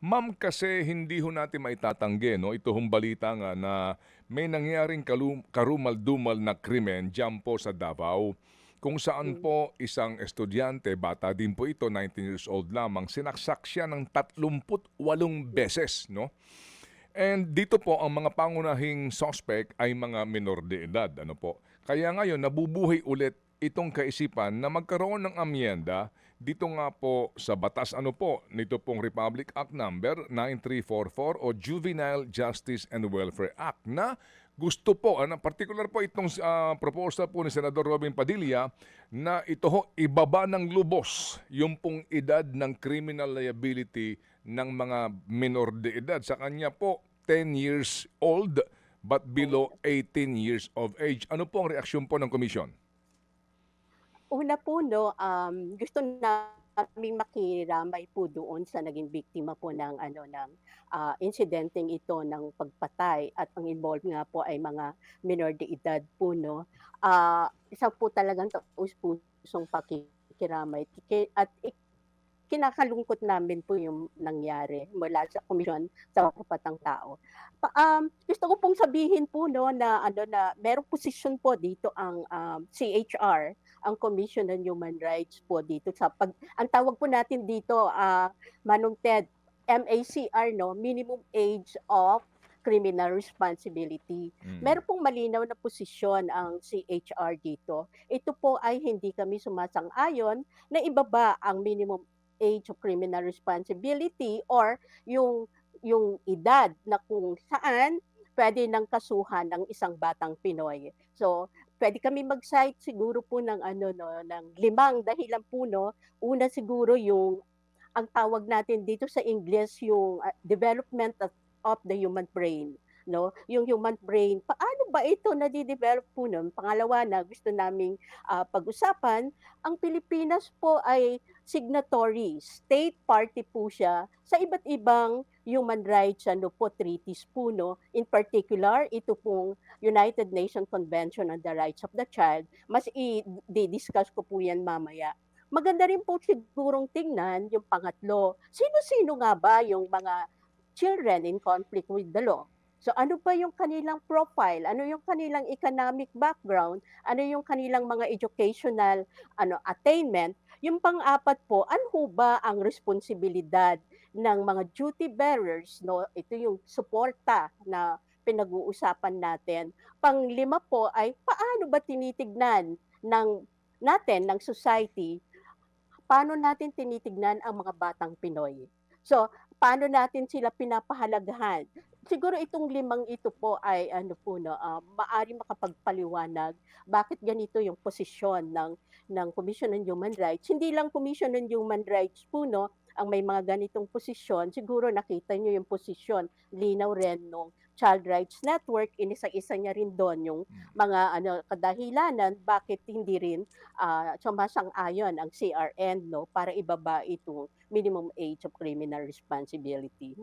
Ma'am, kasi hindi ho natin maitatanggi 'no, ito hong balita nga na may nangyaring karumal-dumal na krimen diyan po sa Davao. Kung saan Hmm, po isang estudyante, bata din po ito, 19 years old lamang, sinaksak siya ng 38 hmm. beses 'no. And dito po ang mga pangunahing suspect ay mga menor de edad, ano po. Kaya ngayon nabubuhay ulit itong kaisipan na magkaroon ng amyenda dito nga po sa batas ano po nito pong Republic Act number 9344 o Juvenile Justice and Welfare Act na gusto po, particular po itong proposal po ni Senador Robin Padilla na ito ho ibaba ng lubos yung pong edad ng criminal liability ng mga menor de edad. Sa kanya po, 10 years old but below Oo. 18 years of age. Ano po ang reaksyon po ng komisyon? Una po 'no, gusto naming makiramay po doon sa naging biktima po ng ano, insidenteng ito ng pagpatay at ang involved nga po ay mga menor de edad po 'no. Isa po talagang taus-pusong pakikiramay at kinakalungkot namin po yung nangyari mula sa Komisyon sa Karapatang Tao. Gusto ko pong sabihin po 'no na ano na merong posisyon po dito ang, CHR, ang Commission on Human Rights po dito sa ang tawag po natin dito, Manong Ted, MACR 'no, Minimum Age of Criminal Responsibility. Mm. Meron pong malinaw na posisyon ang CHR dito. Ito po ay hindi kami sumasang-ayon na ibaba ang minimum age of criminal responsibility or yung yung edad na kung saan puwede ng kasuhan ang isang batang Pinoy. So, puwede kami mag-cite siguro po ng ano 'no, ng 5 dahilan po 'no. Una siguro yung ang tawag natin dito sa Ingles yung, development of the human brain 'no. Yung human brain, paano ba ito nade-develop po nun? Pangalawa na gusto naming, pag-usapan, ang Pilipinas po ay signatory, state party po siya sa iba't ibang human rights ano po, treaties po 'no. In particular, ito pong United Nations Convention on the Rights of the Child, mas di-discuss ko po 'yan mamaya. Maganda rin po sigurong tingnan yung pangatlo, sino-sino nga ba yung mga children in conflict with the law? So ano ba yung kanilang profile, ano yung kanilang economic background, ano yung kanilang mga educational attainment. Yung pang-apat po, ano ho ba ang responsibilidad ng mga duty bearers 'no, ito yung suporta na pinag-uusapan natin. Pang-lima po ay paano ba tinitignan ng society, paano natin tinitignan ang mga batang Pinoy. So, paano natin sila pinapahalagahan. Siguro itong limang ito po ay ano po 'no, maaaring makapagpaliwanag bakit ganito yung posisyon ng Commission on Human Rights. Hindi lang Commission on Human Rights po 'no, ang may mga ganitong posisyon. Siguro nakita niyo yung posisyon, linaw rin nung Child Rights Network, inisa-isa niya rin dun yung Mm. mga ano, kadahilanan bakit hindi rin sumasang-ayon ang CRN 'no, para ibaba itong minimum age of criminal responsibility.